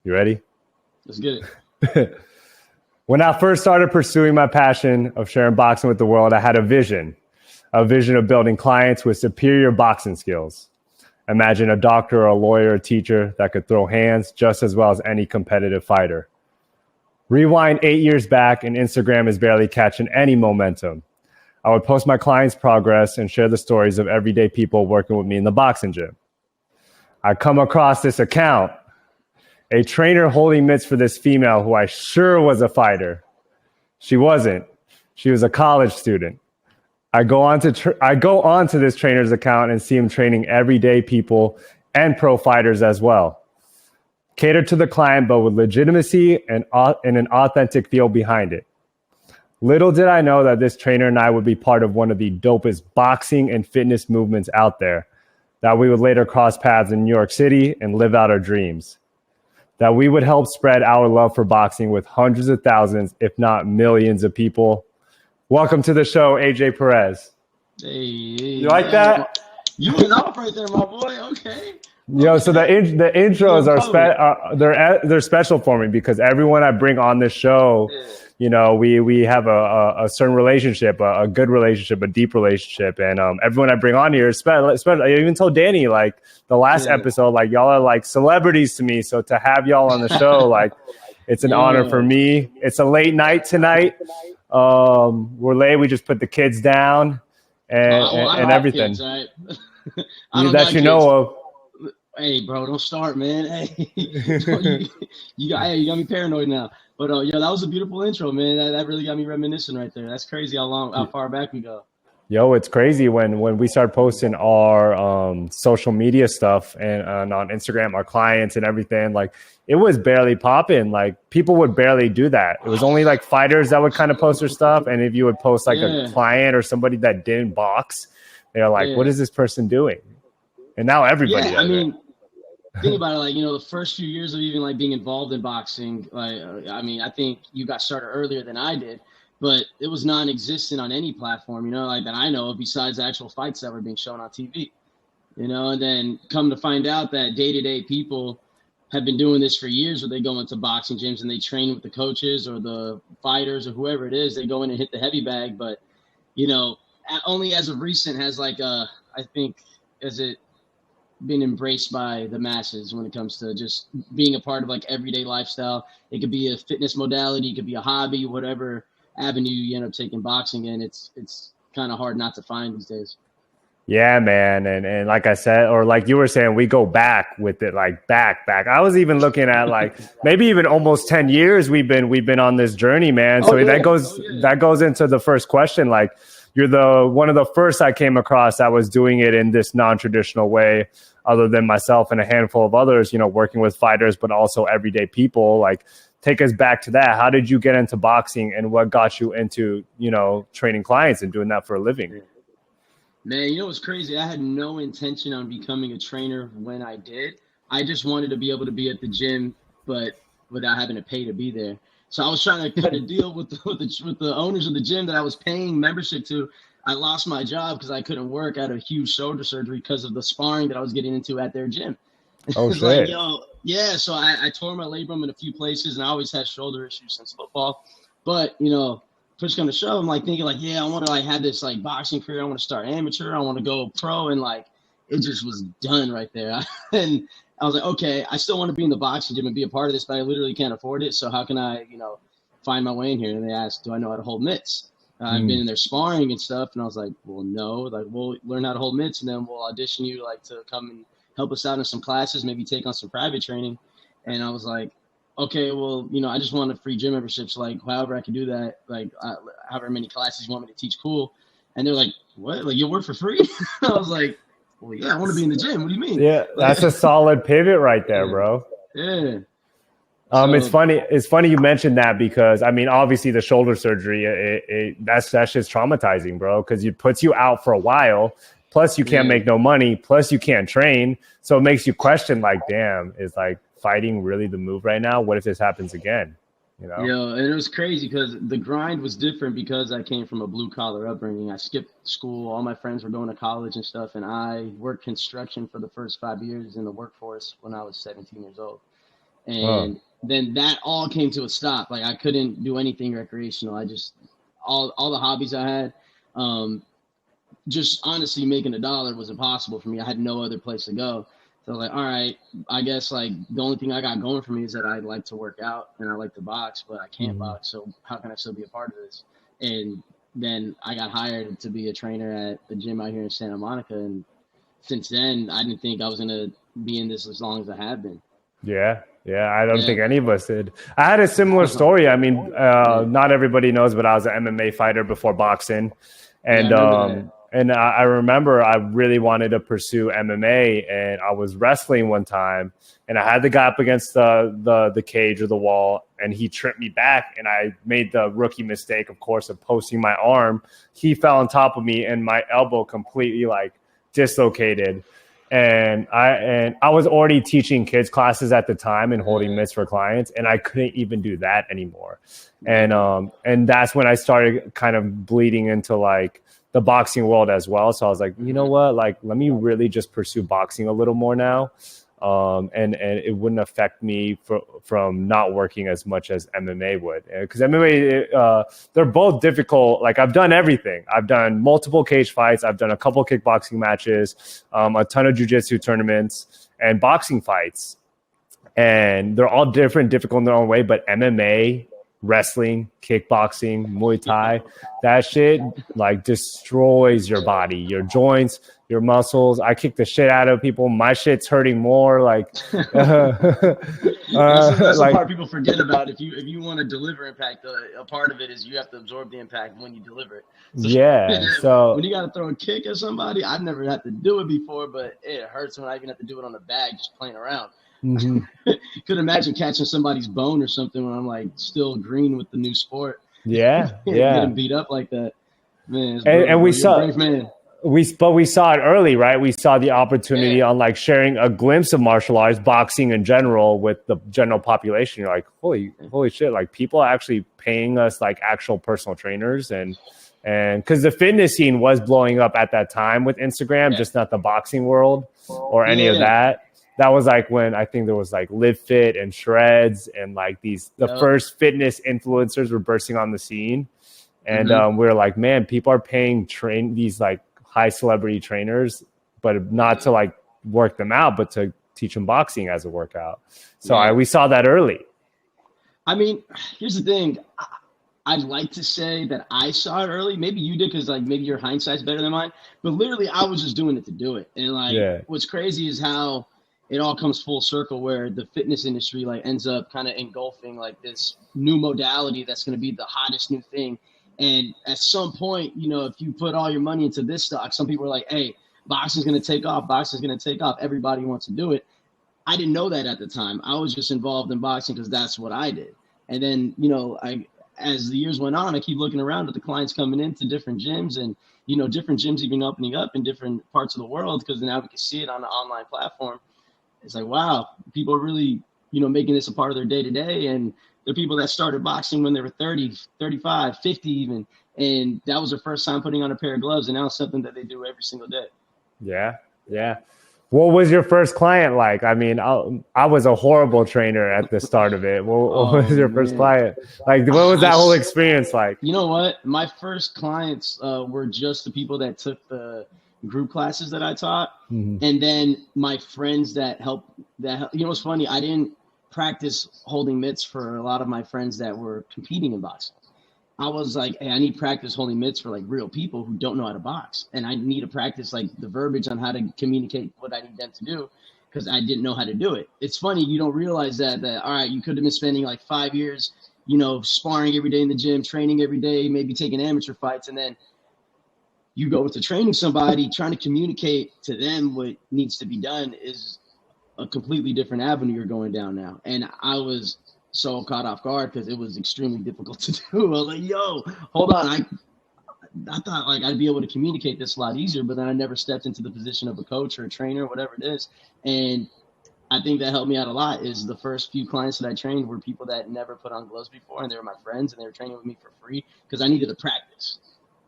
You ready? Let's get it. When I first started pursuing my passion of sharing boxing with the world, I had a vision of building clients with superior boxing skills. Imagine a doctor or a lawyer or a teacher that could throw hands just as well as any competitive fighter. Rewind 8 years back, and Instagram is barely catching any momentum. I would post my clients' progress and share the stories of everyday people working with me in the boxing gym. I come across this account, a trainer holding mitts for this female who I sure was a fighter. She wasn't. She was a college student. I go on to this trainer's account and see him training everyday people and pro fighters as well. Cater to the client, but with legitimacy and an authentic feel behind it. Little did I know that this trainer and I would be part of one of the dopest boxing and fitness movements out there, that we would later cross paths in New York City and live out our dreams, that we would help spread our love for boxing with hundreds of thousands, if not millions of people. Welcome to the show, AJ Perez. Hey, you like that? You went off right there, my boy. Okay. Yo, so the intros are they're special for me because everyone I bring on this show, you know, we have a certain relationship, a good relationship, a deep relationship, and everyone I bring on here is special. I even told Danny, like the last episode, like y'all are like celebrities to me. So to have y'all on the show, like it's an honor for me. It's a late night tonight. We're late. We just put the kids down and everything. Kids, right? That you know of. Hey, bro, don't start, man. Hey, you got me paranoid now. But yeah, that was a beautiful intro, man. That really got me reminiscing right there. That's crazy how far back we go. Yo, it's crazy when we start posting our social media stuff and on Instagram, our clients and everything. Like it was barely popping. Like people would barely do that. It was only like fighters that would kind of post their stuff. And if you would post like a client or somebody that didn't box, they're like, "What is this person doing?" And now everybody. Yeah, I mean, think about it. Like, you know, the first few years of even like being involved in boxing, like, I mean, I think you got started earlier than I did, but it was non-existent on any platform, you know, like that I know of besides the actual fights that were being shown on TV, you know, and then come to find out that day-to-day people have been doing this for years where they go into boxing gyms and they train with the coaches or the fighters or whoever it is. They go in and hit the heavy bag. But, you know, only as of recent has like, I think, as it been embraced by the masses when it comes to just being a part of like everyday lifestyle. It could be a fitness modality, it could be a hobby, whatever avenue you end up taking boxing in. It's kind of hard not to find these days. Yeah, man. And like I said, or like you were saying, we go back with it, like back. I was even looking at like maybe even almost 10 years we've been on this journey, man. So that goes into the first question. Like you're one of the first I came across that was doing it in this non-traditional way, other than myself and a handful of others, you know, working with fighters, but also everyday people. Like, take us back to that. How did you get into boxing and what got you into, you know, training clients and doing that for a living? Man, you know what's crazy? I had no intention on becoming a trainer when I did. I just wanted to be able to be at the gym, but without having to pay to be there. So I was trying to cut a deal with the owners of the gym that I was paying membership to. I lost my job because I couldn't work. I had a huge shoulder surgery because of the sparring that I was getting into at their gym. Oh, shit. Like, yo, yeah, so I tore my labrum in a few places, and I always had shoulder issues since football. But, you know, push come to shove, I'm like thinking like, yeah, I want to like have this like boxing career. I want to start amateur. I want to go pro, and like it just was done right there. And I was like, okay, I still want to be in the boxing gym and be a part of this, but I literally can't afford it. So how can I, you know, find my way in here? And they asked, do I know how to hold mitts? I've been in there sparring and stuff, and I was like, well, no, like we'll learn how to hold mitts, and then we'll audition you like to come and help us out in some classes, maybe take on some private training. And I was like, okay, well, you know, I just want a free gym membership. So like, however I can do that, like however many classes you want me to teach, cool. And they're like, what? Like you'll work for free? I was like, well, yeah, I want to be in the gym. What do you mean? Yeah, that's a solid pivot right there, bro. Yeah. It's funny you mentioned that because I mean, obviously the shoulder surgery, that's just traumatizing, bro, because it puts you out for a while. Plus you can't make no money. Plus you can't train. So it makes you question like, damn, is like fighting really the move right now? What if this happens again? You know? Yeah, and it was crazy because the grind was different because I came from a blue collar upbringing. I skipped school. All my friends were going to college and stuff. And I worked construction for the first 5 years in the workforce when I was 17 years old. And then that all came to a stop. Like I couldn't do anything recreational. I just all the hobbies I had, just honestly making $1 was impossible for me. I had no other place to go. So I was like, all right, I guess like the only thing I got going for me is that I like to work out and I like to box, but I can't box. So how can I still be a part of this? And then I got hired to be a trainer at the gym out here in Santa Monica. And since then, I didn't think I was going to be in this as long as I have been. Yeah. I don't think any of us did. I had a similar story. I mean, not everybody knows, but I was an MMA fighter before boxing. And I remember I really wanted to pursue MMA, and I was wrestling one time, and I had the guy up against the cage or the wall, and he tripped me back, and I made the rookie mistake, of course, of posting my arm. He fell on top of me, and my elbow completely like dislocated. And I was already teaching kids classes at the time and holding mitts for clients, and I couldn't even do that anymore. And that's when I started kind of bleeding into like the boxing world as well. So I was like, you know what, like, let me really just pursue boxing a little more now. And it wouldn't affect me from not working as much as MMA would. Because MMA, they're both difficult. Like I've done everything. I've done multiple cage fights. I've done a couple kickboxing matches, a ton of jiu-jitsu tournaments and boxing fights. And they're all different, difficult in their own way. But MMA, wrestling, kickboxing, Muay Thai, that shit like destroys your body, your joints, your muscles. I kick the shit out of people. My shit's hurting more. Like, that's the part people forget about. If you want to deliver impact, a part of it is you have to absorb the impact when you deliver it. So when you got to throw a kick at somebody, I've never had to do it before, but it hurts when I even have to do it on the bag, just playing around. Could imagine catching somebody's bone or something when I'm like still green with the new sport. Getting beat up like that, man. And we saw brave man. we saw it early, right? We saw the opportunity on like sharing a glimpse of martial arts, boxing in general, with the general population. You're like, holy shit! Like people are actually paying us like actual personal trainers, and because the fitness scene was blowing up at that time with Instagram, just not the boxing world or any of that. That was like when I think there was like Live Fit and Shreds and like the first fitness influencers were bursting on the scene. And we were like, man, people are paying these like high celebrity trainers, but not to like work them out, but to teach them boxing as a workout. So we saw that early. I mean, here's the thing. I'd like to say that I saw it early. Maybe you did because like maybe your hindsight's better than mine. But literally, I was just doing it to do it. And like what's crazy is how it all comes full circle where the fitness industry like ends up kind of engulfing like this new modality that's going to be the hottest new thing. And at some point, you know, if you put all your money into this stock, some people are like, hey, boxing's going to take off. Boxing's going to take off. Everybody wants to do it. I didn't know that at the time. I was just involved in boxing because that's what I did. And then, you know, as the years went on, I keep looking around at the clients coming into different gyms and, you know, different gyms even opening up in different parts of the world because now we can see it on the online platform. It's like, wow, people are really, you know, making this a part of their day to day. And there are people that started boxing when they were 30, 35, 50 even. And that was their first time putting on a pair of gloves. And now it's something that they do every single day. Yeah. What was your first client like? I mean, I was a horrible trainer at the start of it. What was your first client? Like, what was that whole experience like? You know what? My first clients were just the people that took the group classes that I taught. And then my friends that helped, you know, what's funny? I didn't practice holding mitts for a lot of my friends that were competing in boxing. I was like, hey, I need practice holding mitts for like real people who don't know how to box. And I need to practice like the verbiage on how to communicate what I need them to do because I didn't know how to do it. It's funny. You don't realize that, all right, you could have been spending like 5 years, you know, sparring every day in the gym, training every day, maybe taking amateur fights. And then you go into training somebody, trying to communicate to them what needs to be done is a completely different avenue you're going down now. And I was so caught off guard because it was extremely difficult to do. I was like, yo, hold on. I thought like I'd be able to communicate this a lot easier, but then I never stepped into the position of a coach or a trainer or whatever it is. And I think that helped me out a lot is the first few clients that I trained were people that never put on gloves before, and they were my friends, and they were training with me for free because I needed to practice.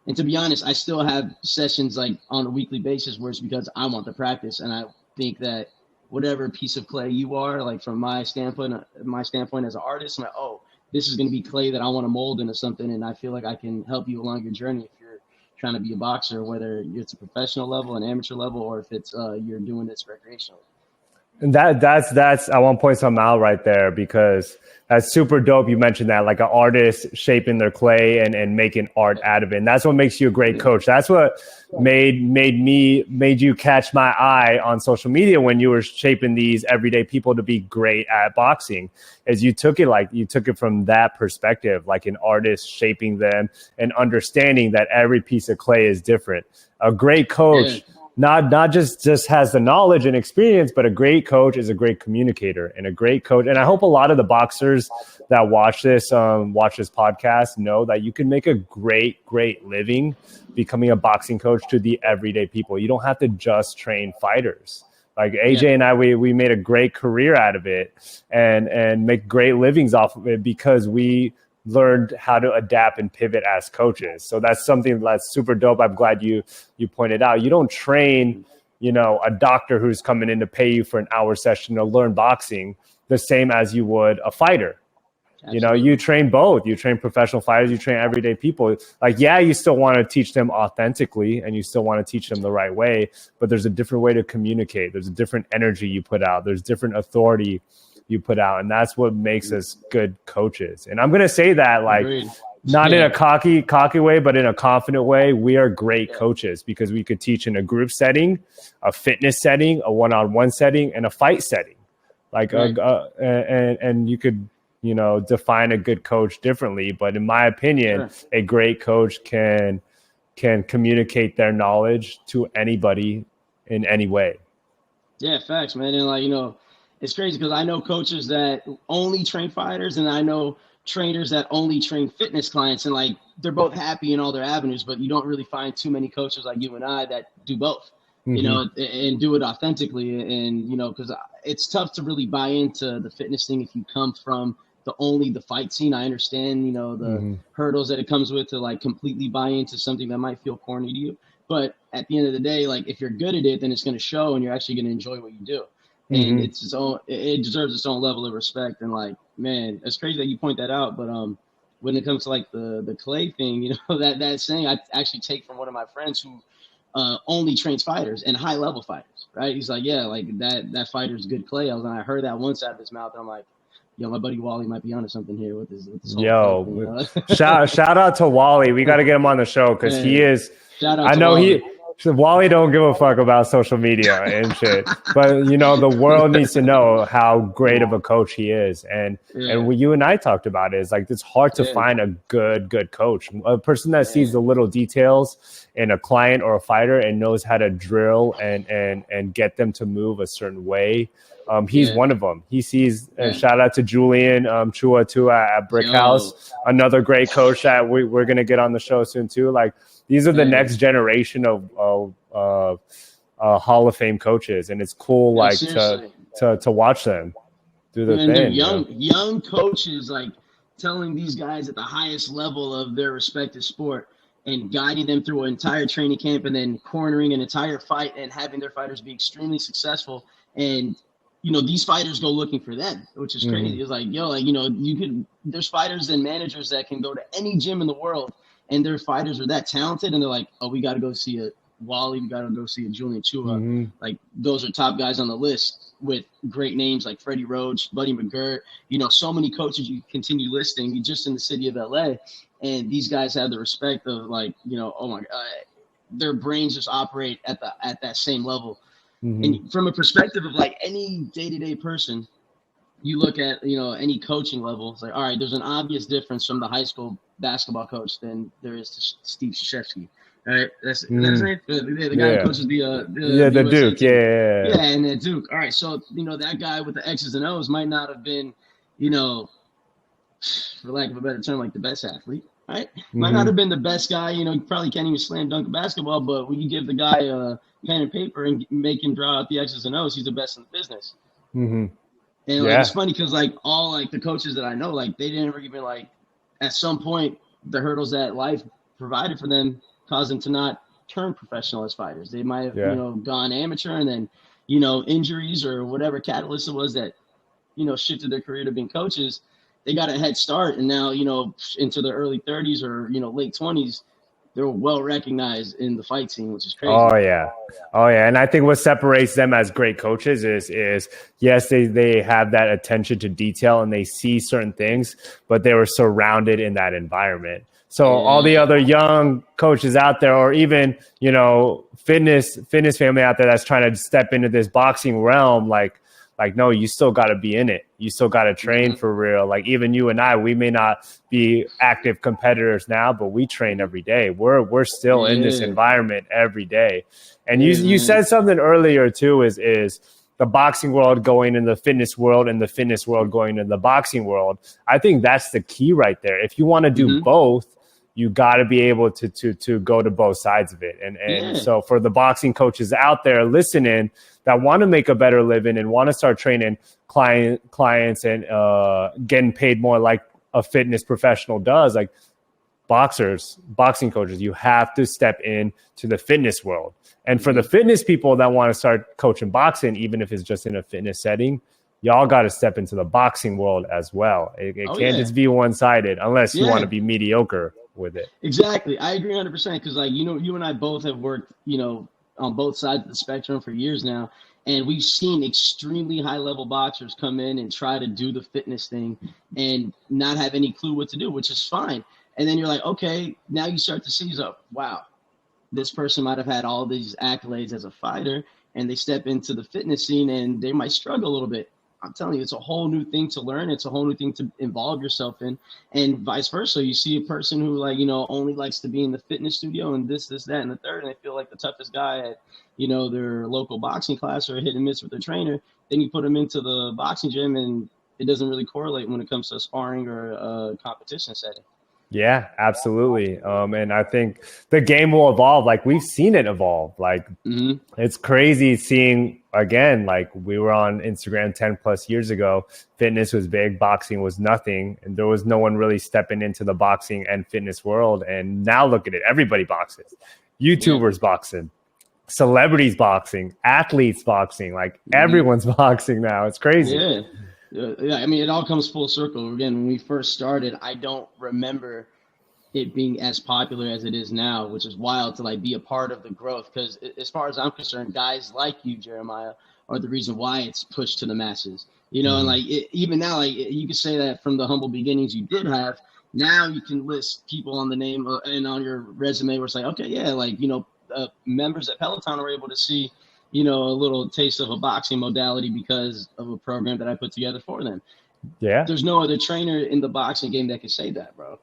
And to be honest, I still have sessions like on a weekly basis where it's because I want the practice. And I think that whatever piece of clay you are. Like from my standpoint as an artist, I'm like, oh, this is going to be clay that I want to mold into something. And I feel like I can help you along your journey if you're trying to be a boxer, whether it's a professional level, an amateur level, or if it's you're doing this recreationally. And that's I want to point something out right there, because that's super dope. You mentioned that, like an artist shaping their clay and making art out of it. And that's what makes you a great coach. That's what made you catch my eye on social media when you were shaping these everyday people to be great at boxing. Is you took it from that perspective, like an artist shaping them and understanding that every piece of clay is different. A great coach. Yeah. Not just has the knowledge and experience, but a great coach is a great communicator, and a great coach. And I hope a lot of the boxers that watch this podcast know that you can make a great living becoming a boxing coach to the everyday people. You don't have to just train fighters. Like AJ and I, we made a great career out of it and make great livings off of it because we learned how to adapt and pivot as coaches. So that's something that's super dope. I'm glad you pointed out. You don't train, a doctor who's coming in to pay you for an hour session to learn boxing the same as you would a fighter. Absolutely. You train both. You train professional fighters, you train everyday people. Like, you still want to teach them authentically and you still want to teach them the right way, but there's a different way to communicate. There's a different energy you put out. There's different authority you put out, and that's what makes us good coaches. And I'm going to say that, like, not in a cocky way, but in a confident way. We are great coaches because we could teach in a group setting, a fitness setting, a one-on-one setting, and a fight setting. Like, and you could, define a good coach differently. But in my opinion, a great coach can communicate their knowledge to anybody in any way. Yeah, facts, man. And it's crazy because I know coaches that only train fighters, and I know trainers that only train fitness clients, and like they're both happy in all their avenues, but you don't really find too many coaches like you and I that do both, and do it authentically. And, because it's tough to really buy into the fitness thing if you come from the fight scene. I understand, the hurdles that it comes with to like completely buy into something that might feel corny to you. But at the end of the day, like if you're good at it, then it's going to show and you're actually going to enjoy what you do. And it deserves its own level of respect. And like, man, it's crazy that you point that out. But when it comes to like the clay thing, that saying I actually take from one of my friends who only trains fighters and high level fighters, right? He's like, yeah, like that fighter's good clay. I heard that once out of his mouth. And I'm like, my buddy Wally might be onto something here with this whole thing, shout out to Wally. We got to get him on the show because he is. Shout out to Wally. Wally don't give a fuck about social media and shit, but the world needs to know how great of a coach he is. And what you and I talked about is like, it's hard to find a good coach, a person that sees the little details in a client or a fighter and knows how to drill and get them to move a certain way. He's one of them. He sees, shout out to Julian Chua too at Brick House, another great coach that we're going to get on the show soon too. Like, these are the next generation of Hall of Fame coaches, and it's cool, like to watch them do the thing. Young coaches, like telling these guys at the highest level of their respective sport and guiding them through an entire training camp, and then cornering an entire fight and having their fighters be extremely successful. And these fighters go looking for them, which is crazy. It's like, there's fighters and managers that can go to any gym in the world, and their fighters are that talented, and they're like, oh, we got to go see a Wally, we got to go see a Julian Chua. Like, those are top guys on the list with great names like Freddie Roach, Buddy McGirt, so many coaches you continue listing just in the city of LA. And these guys have the respect of like, oh my God, their brains just operate at that same level. And from a perspective of like any day-to-day person, you look at, any coaching level, it's like, all right, there's an obvious difference from the high school basketball coach than there is to Steve Krzyzewski. All right, that's the guy who coaches the Duke, team. And the Duke. All right, so that guy with the X's and O's might not have been, for lack of a better term, like the best athlete, right? Might not have been the best guy. You probably can't even slam dunk a basketball, but when you give the guy a pen and paper and make him draw out the X's and O's, he's the best in the business. And it's funny because like all like the coaches that I know, like they didn't ever even like at some point the hurdles that life provided for them caused them to not turn professional as fighters. They might have gone amateur and then injuries or whatever catalyst it was that, shifted their career to being coaches, they got a head start. And now, into their early 30s or, late 20s, they're well recognized in the fight scene, which is crazy. Oh yeah. And I think what separates them as great coaches is yes, they have that attention to detail and they see certain things, but they were surrounded in that environment. So all the other young coaches out there, or even, fitness family out there that's trying to step into this boxing realm, like, no, you still got to be in it. You still got to train for real. Like even you and I, we may not be active competitors now, but we train every day. We're still in this environment every day. And you said something earlier too, is the boxing world going in the fitness world and the fitness world going in the boxing world. I think that's the key right there. If you want to do both, you got to be able to go to both sides of it. And so for the boxing coaches out there listening that want to make a better living and want to start training clients and getting paid more like a fitness professional does, like boxing coaches, you have to step into the fitness world. And for the fitness people that want to start coaching boxing, even if it's just in a fitness setting, y'all got to step into the boxing world as well. It can't just be one-sided unless you want to be mediocre with it. Exactly. I agree 100% because, like, you and I both have worked, on both sides of the spectrum for years now, and we've seen extremely high-level boxers come in and try to do the fitness thing and not have any clue what to do, which is fine. And then you're like, okay, now you start to see, wow, this person might have had all these accolades as a fighter, and they step into the fitness scene and they might struggle a little bit. I'm telling you, it's a whole new thing to learn. It's a whole new thing to involve yourself in, and vice versa. You see a person who, like, only likes to be in the fitness studio and this, that, and the third, and they feel like the toughest guy at, their local boxing class or hit and miss with their trainer. Then you put them into the boxing gym, and it doesn't really correlate when it comes to sparring or a competition setting. Yeah, absolutely. And I think the game will evolve. Like we've seen it evolve. Like it's crazy seeing, again, like we were on Instagram 10 plus years ago. Fitness was big. Boxing was nothing. And there was no one really stepping into the boxing and fitness world. And now look at it. Everybody boxes. YouTubers boxing, celebrities boxing, athletes boxing. Like everyone's boxing now. It's crazy. Yeah, I mean, it all comes full circle. Again, when we first started, I don't remember it being as popular as it is now, which is wild to like be a part of the growth. Because as far as I'm concerned, guys like you, Jeremiah, are the reason why it's pushed to the masses. And like even now, like you can say that from the humble beginnings you did have. Now you can list people on the name and on your resume where it's like, okay, yeah, like members at Peloton are able to see, a little taste of a boxing modality because of a program that I put together for them. Yeah. There's no other trainer in the boxing game that can say that, bro.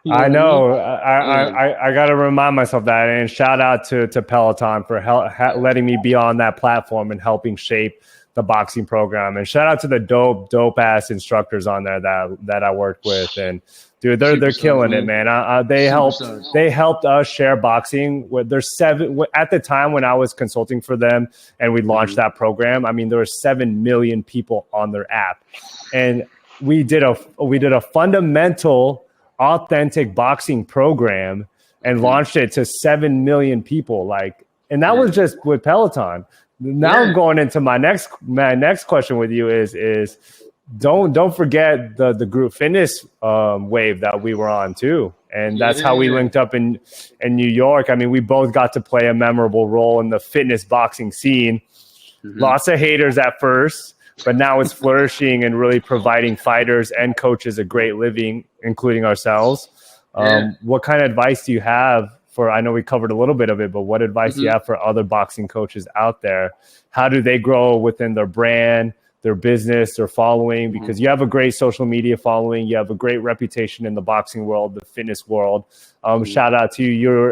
I know. I got to remind myself that. And shout out to Peloton for letting me be on that platform and helping shape the boxing program. And shout out to the dope ass instructors on there that I worked with. And dude, they're killing it, man. They helped us share boxing. There's 7 at the time when I was consulting for them and we launched that program. I mean, there were 7 million people on their app, and we did a fundamental, authentic boxing program and launched it to 7 million people. Like, and that was just with Peloton. Now I'm going into my next question with you is don't forget the group fitness wave that we were on too. And that's how we linked up in New York. I mean, we both got to play a memorable role in the fitness boxing scene. Lots of haters at first, but now it's flourishing and really providing fighters and coaches a great living, including ourselves. What kind of advice do you have I know we covered a little bit of it, but what advice do you have for other boxing coaches out there? How do they grow within their brand, their business, their following? Because you have a great social media following. You have a great reputation in the boxing world, the fitness world. Shout out to you. You're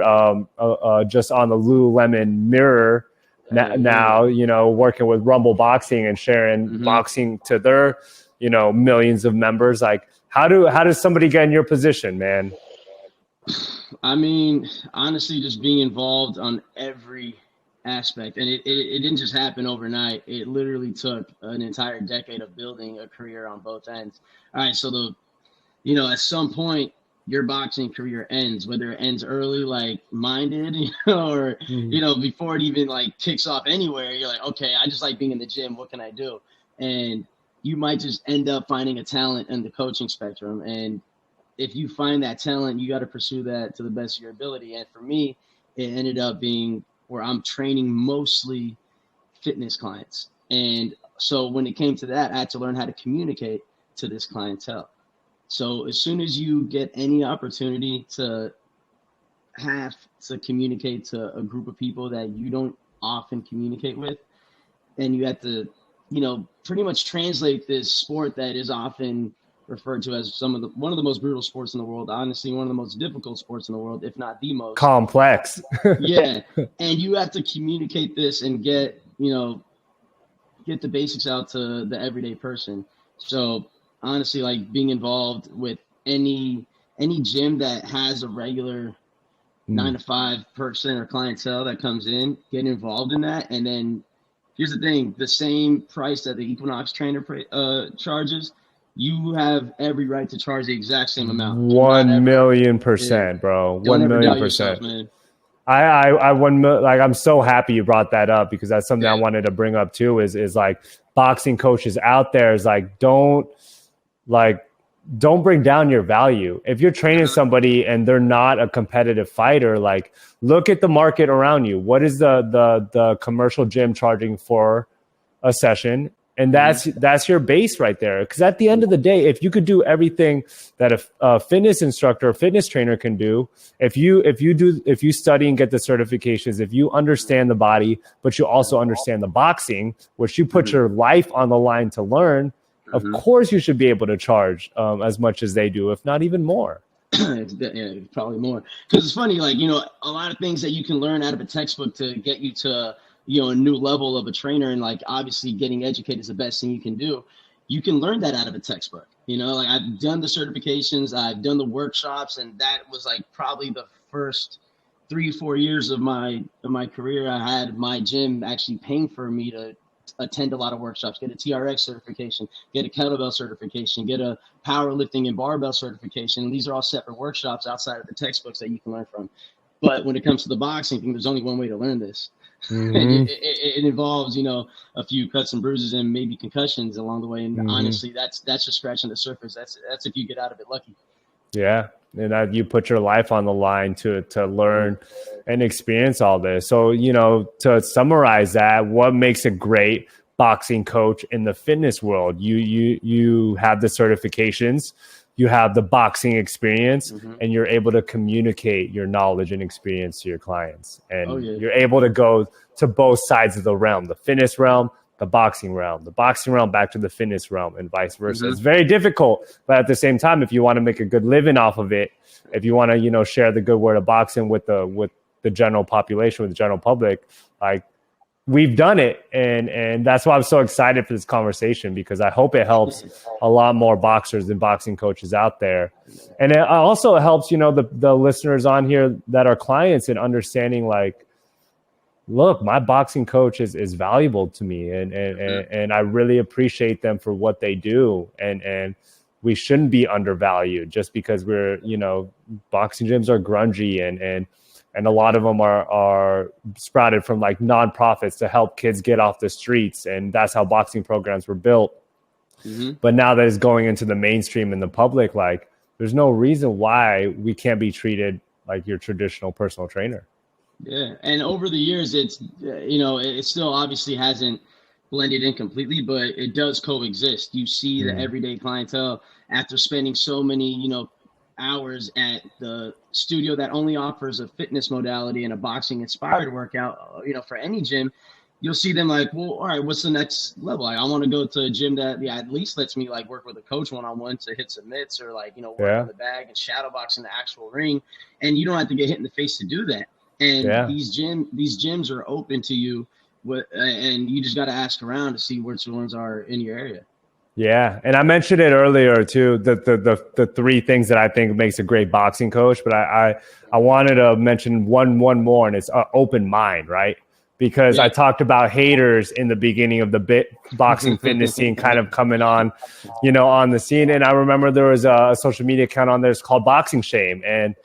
just on the Lululemon mirror now, working with Rumble Boxing and sharing boxing to their, millions of members. Like, how does somebody get in your position, man? I mean, honestly, just being involved on every aspect. And it didn't just happen overnight. It literally took an entire decade of building a career on both ends. All right. So at some point, your boxing career ends, whether it ends early, like mine did, or, before it even like kicks off anywhere, you're like, okay, I just like being in the gym. What can I do? And you might just end up finding a talent in the coaching spectrum. And if you find that talent, you got to pursue that to the best of your ability. And for me, it ended up being where I'm training mostly fitness clients. And so when it came to that, I had to learn how to communicate to this clientele. So as soon as you get any opportunity to have to communicate to a group of people that you don't often communicate with, and you have to, pretty much translate this sport that is often referred to as one of the most brutal sports in the world, honestly, one of the most difficult sports in the world, if not the most complex. Yeah. And you have to communicate this and get the basics out to the everyday person. So honestly, like being involved with any gym that has a regular 9-to-5 person or clientele that comes in, get involved in that. And then here's the thing, the same price that the Equinox trainer charges, you have every right to charge the exact same amount. 1,000,000%, bro. 1,000,000%. I'm so happy you brought that up, because that's something I wanted to bring up too, is like boxing coaches out there is like, don't bring down your value. If you're training somebody and they're not a competitive fighter, like look at the market around you. What is the commercial gym charging for a session? And that's your base right there. Because at the end of the day, if you could do everything that a fitness instructor or fitness trainer can do, if you study and get the certifications, if you understand the body, but you also understand the boxing, which you put your life on the line to learn, of course you should be able to charge as much as they do, if not even more. Yeah, probably more. Because it's funny, like, a lot of things that you can learn out of a textbook to get you to a new level of a trainer, and like obviously getting educated is the best thing you can do. You can learn that out of a textbook. Like I've done the certifications, I've done the workshops, and that was like probably the first 3-4 years of my career. I had my gym actually paying for me to attend a lot of workshops, get a TRX certification, get a kettlebell certification, get a powerlifting and barbell certification. These are all separate workshops outside of the textbooks that you can learn from. But when it comes to the boxing thing, there's only one way to learn this. It involves, a few cuts and bruises and maybe concussions along the way. And honestly, that's just scratching the surface. That's if you get out of it lucky. Yeah. And you put your life on the line to learn and experience all this. So, to summarize that, what makes a great boxing coach in the fitness world? You have the certifications, you have the boxing experience, and you're able to communicate your knowledge and experience to your clients. And you're able to go to both sides of the realm, the fitness realm, the boxing realm back to the fitness realm, and vice versa. It's very difficult, but at the same time, if you want to make a good living off of it, if you want to, share the good word of boxing with the general population, with the general public, like we've done it. And that's why I'm so excited for this conversation, because I hope it helps a lot more boxers and boxing coaches out there. And it also helps, the listeners on here that are clients in understanding, like, look, my boxing coach is valuable to me, and I really appreciate them for what they do. And we shouldn't be undervalued just because we're, boxing gyms are grungy and a lot of them are sprouted from like nonprofits to help kids get off the streets. And that's how boxing programs were built. But now that it's going into the mainstream and the public, like there's no reason why we can't be treated like your traditional personal trainer. Yeah. And over the years, it's, it still obviously hasn't blended in completely, but it does coexist. You see the everyday clientele after spending so many, hours at the studio that only offers a fitness modality and a boxing inspired workout, for any gym, you'll see them like, well, all right, what's the next level? I want to go to a gym that at least lets me like work with a coach one-on-one to hit some mitts or like, work on the bag and shadow box in the actual ring. And you don't have to get hit in the face to do that. And these gyms are open to you, and you just got to ask around to see which ones are in your area. Yeah, and I mentioned it earlier too, the three things that I think makes a great boxing coach. But I wanted to mention one more, and it's an open mind, right? because I talked about haters in the beginning of the boxing fitness scene kind of coming on, on the scene. And I remember there was a social media account on there. It's called Boxing Shame. And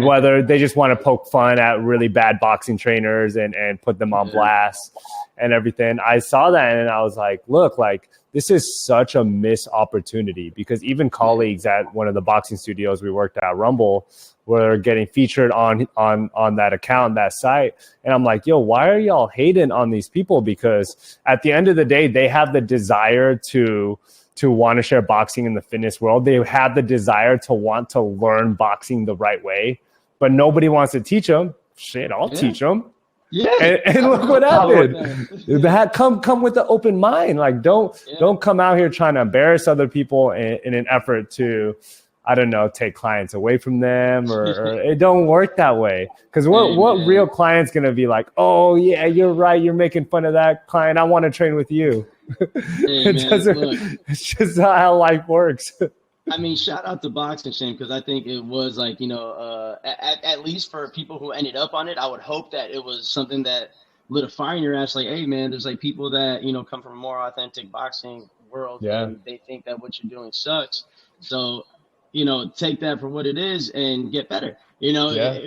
whether they just want to poke fun at really bad boxing trainers and put them on blast and everything. I saw that and I was like, look, like, this is such a missed opportunity, because even colleagues at one of the boxing studios we worked at, Rumble, were getting featured on that account, that site. And I'm like, yo, why are y'all hating on these people? Because at the end of the day, they have the desire to want to share boxing in the fitness world. They have the desire to want to learn boxing the right way, but nobody wants to teach them. Shit, I'll teach them. Yeah, and look what happened. That come with an open mind. Like, don't come out here trying to embarrass other people in an effort to, I don't know, take clients away from them, or it don't work that way. Because what real client's gonna be like? Oh yeah, you're right. You're making fun of that client. I want to train with you. It's just not how life works. I mean, shout out to Boxing Shame, because I think it was like, at least for people who ended up on it, I would hope that it was something that lit a fire in your ass. Like, hey, man, there's like people that, come from a more authentic boxing world, and they think that what you're doing sucks. So, take that for what it is and get better. Because I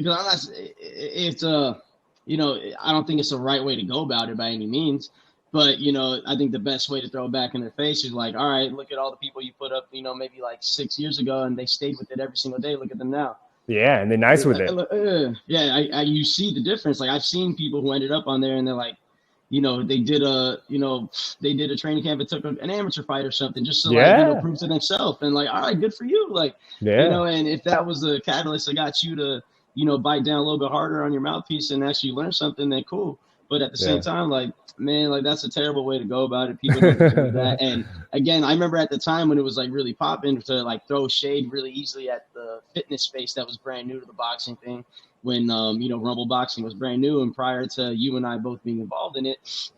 don't think it's the right way to go about it by any means. But, I think the best way to throw it back in their face is like, all right, look at all the people you put up, maybe like 6 years ago, and they stayed with it every single day. Look at them now. Yeah, and they're nice with it. You see the difference. Like, I've seen people who ended up on there and they're like, they did a training camp and took an amateur fight or something just to prove to themselves. And like, all right, good for you. Like, and if that was the catalyst that got you to, bite down a little bit harder on your mouthpiece and actually learn something, then cool. But at the same time, like, man, like, that's a terrible way to go about it. People don't do that. And again, I remember at the time when it was like really popping to like throw shade really easily at the fitness space that was brand new to the boxing thing, when Rumble Boxing was brand new, and prior to you and I both being involved in it.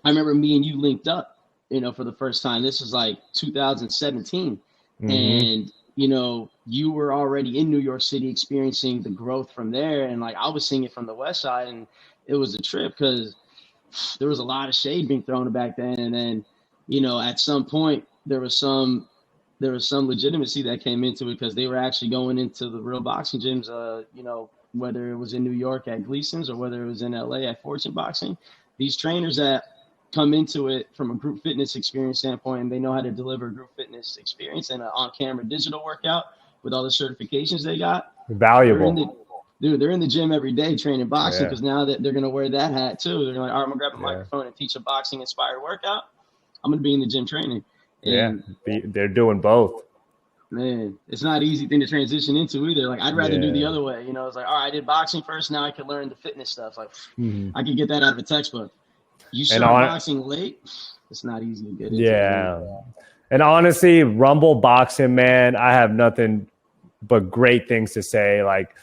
I remember me and you linked up, for the first time. This was like 2017. And you were already in New York City experiencing the growth from there, and like I was seeing it from the West Side, and it was a trip because there was a lot of shade being thrown back then. And then, at some point there was some legitimacy that came into it, because they were actually going into the real boxing gyms, whether it was in New York at Gleason's or whether it was in LA at Fortune Boxing. These trainers that come into it from a group fitness experience standpoint, and they know how to deliver a group fitness experience and an on-camera digital workout with all the certifications they got. Valuable. They're in the gym every day training boxing, because now that they're going to wear that hat too. They're like, all right, I'm going to grab a microphone and teach a boxing-inspired workout. I'm going to be in the gym training. And, they're doing both. Man, it's not an easy thing to transition into either. Like, I'd rather do the other way. It's like, all right, I did boxing first. Now I can learn the fitness stuff. Like, I can get that out of a textbook. You start boxing late, it's not easy to get into. Yeah. And honestly, Rumble Boxing, man, I have nothing but great things to say. Like,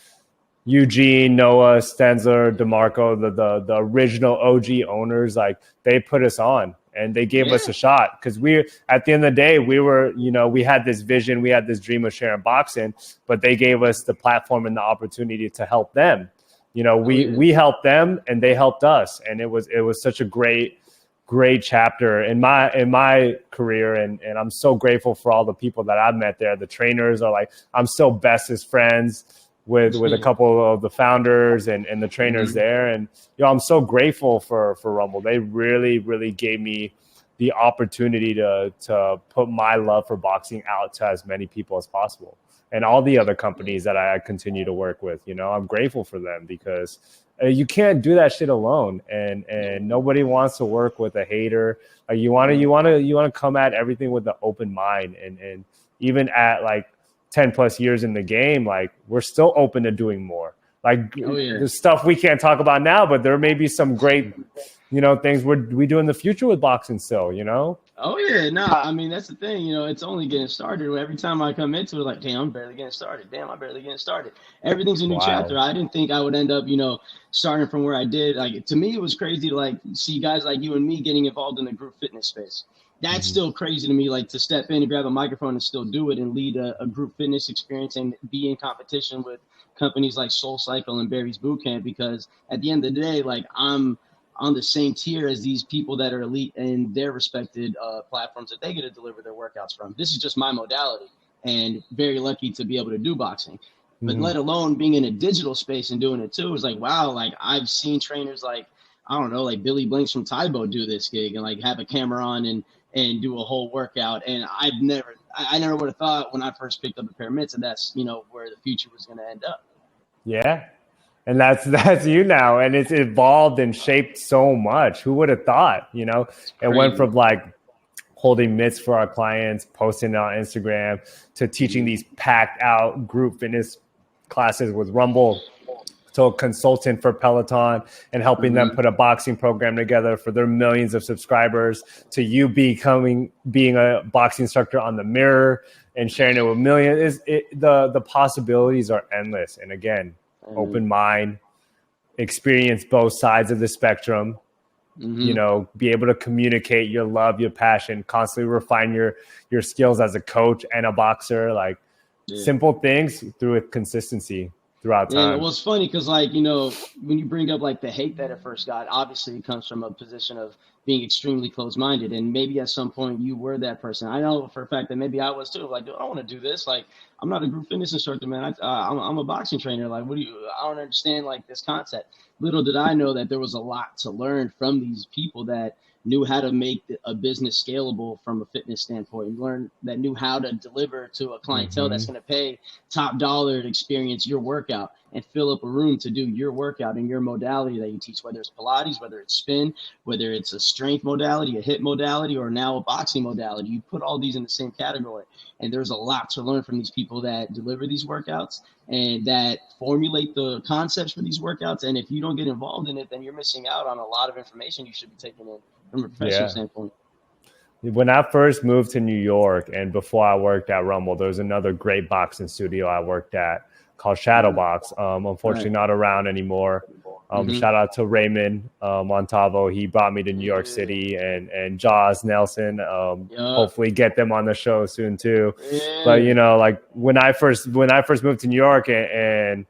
Eugene, Noah, Stenzler, DeMarco, the original OG owners, like, they put us on and they gave us a shot, because at the end of the day, we were, we had this vision, we had this dream of sharing boxing, but they gave us the platform and the opportunity to help them. We helped them and they helped us, and it was such a great chapter in my career, and I'm so grateful for all the people that I've met there. The trainers are like, I'm still best as friends with a couple of the founders and the trainers there. And, I'm so grateful for Rumble. They really, really gave me the opportunity to put my love for boxing out to as many people as possible. And all the other companies that I continue to work with, I'm grateful for them, because you can't do that shit alone. And nobody wants to work with a hater. Like, you want to come at everything with an open mind. And even at like 10 plus years in the game, like, we're still open to doing more. Like, the stuff we can't talk about now, but there may be some great, things we do in the future with boxing still, Oh yeah, no, I mean, that's the thing, it's only getting started. Every time I come into it, like, damn, I'm barely getting started. Damn, I'm barely getting started. Everything's a new chapter. I didn't think I would end up, starting from where I did. Like, to me, it was crazy to like see guys like you and me getting involved in the group fitness space. That's still crazy to me, like, to step in and grab a microphone and still do it and lead a group fitness experience and be in competition with companies like Soul Cycle and Barry's Bootcamp, because at the end of the day, like, I'm on the same tier as these people that are elite in their respected platforms that they get to deliver their workouts from. This is just my modality, and very lucky to be able to do boxing. But let alone being in a digital space and doing it too, is like, wow, like I've seen trainers like, I don't know, like Billy Blanks from Taibo do this gig and like have a camera on and do a whole workout. And I never would have thought when I first picked up a pair of mitts, and that's, you know, where the future was going to end up. Yeah. And that's you now. And it's evolved and shaped so much. Who would have thought, you know, it went from like holding mitts for our clients, posting it on Instagram, to teaching these packed out group fitness classes with Rumble, to a consultant for Peloton and helping them put a boxing program together for their millions of subscribers, to you being a boxing instructor on the Mirror and sharing it with millions. The possibilities are endless. And again, open mind, experience both sides of the spectrum, you know, be able to communicate your love, your passion, constantly refine your skills as a coach and a boxer, like simple things through consistency throughout time. Yeah, well, it's funny because, like, you know, when you bring up like the hate that it first got, obviously it comes from a position of being extremely close-minded, and maybe at some point you were that person. I know for a fact that maybe I was too. Like, dude, I don't want to do this. Like, I'm not a group fitness instructor, man. I'm a boxing trainer. Like, I don't understand like this concept. Little did I know that there was a lot to learn from these people that knew how to make a business scalable from a fitness standpoint. That knew how to deliver to a clientele that's going to pay top dollar to experience your workout and fill up a room to do your workout and your modality that you teach, whether it's Pilates, whether it's spin, whether it's a strength modality, a hip modality, or now a boxing modality. You put all these in the same category. And there's a lot to learn from these people that deliver these workouts and that formulate the concepts for these workouts. And if you don't get involved in it, then you're missing out on a lot of information you should be taking in from a professional standpoint. When I first moved to New York and before I worked at Rumble, there was another great boxing studio I worked at called Shadowbox. Unfortunately, not around anymore. Shout out to Raymond Montalvo. He brought me to New York City, and Jaws Nelson. Hopefully get them on the show soon too. But you know, like when I first moved to New York and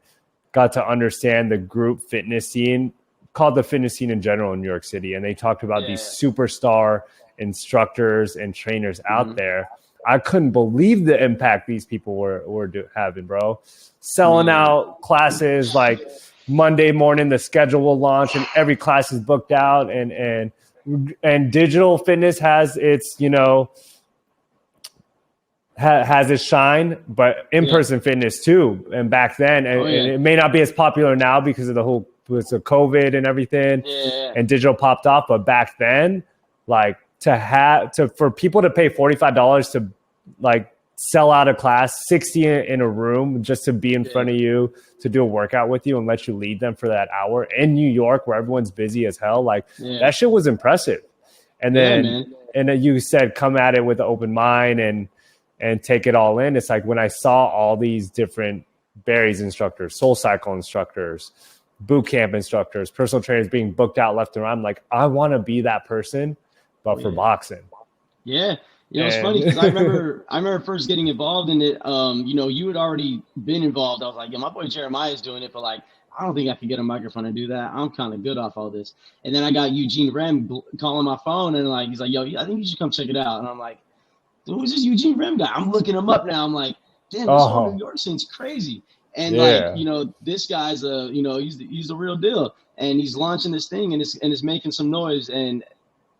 got to understand the group fitness scene, called the fitness scene in general in New York City, and they talked about these superstar instructors and trainers out there. I couldn't believe the impact these people were having, bro. Selling out classes like Monday morning, the schedule will launch and every class is booked out, and digital fitness has its, you know, has its shine, but in-person fitness too. And back then, and it may not be as popular now because of the whole with the COVID and everything, and digital popped off. But back then, like for people to pay $45 to like sell out a class, 60 in a room just to be in front of you, to do a workout with you and let you lead them for that hour in New York where everyone's busy as hell. Like that shit was impressive. And then, and then you said, come at it with an open mind and take it all in. It's like when I saw all these different Barry's instructors, Soul Cycle instructors, boot camp instructors, personal trainers being booked out left and right, I'm like, I want to be that person, but for boxing. Yeah. You know, it's funny because I remember first getting involved in it. You know, you had already been involved. I was like, yeah, my boy Jeremiah is doing it, but like, I don't think I can get a microphone and do that. I'm kind of good off all this. And then I got Eugene Rem calling my phone and like, he's like, yo, I think you should come check it out. And I'm like, dude, who's this Eugene Rem guy? I'm looking him up now. I'm like, damn, this whole New York scene's crazy. And like, you know, this guy's you know, he's the real deal, and he's launching this thing and it's making some noise. And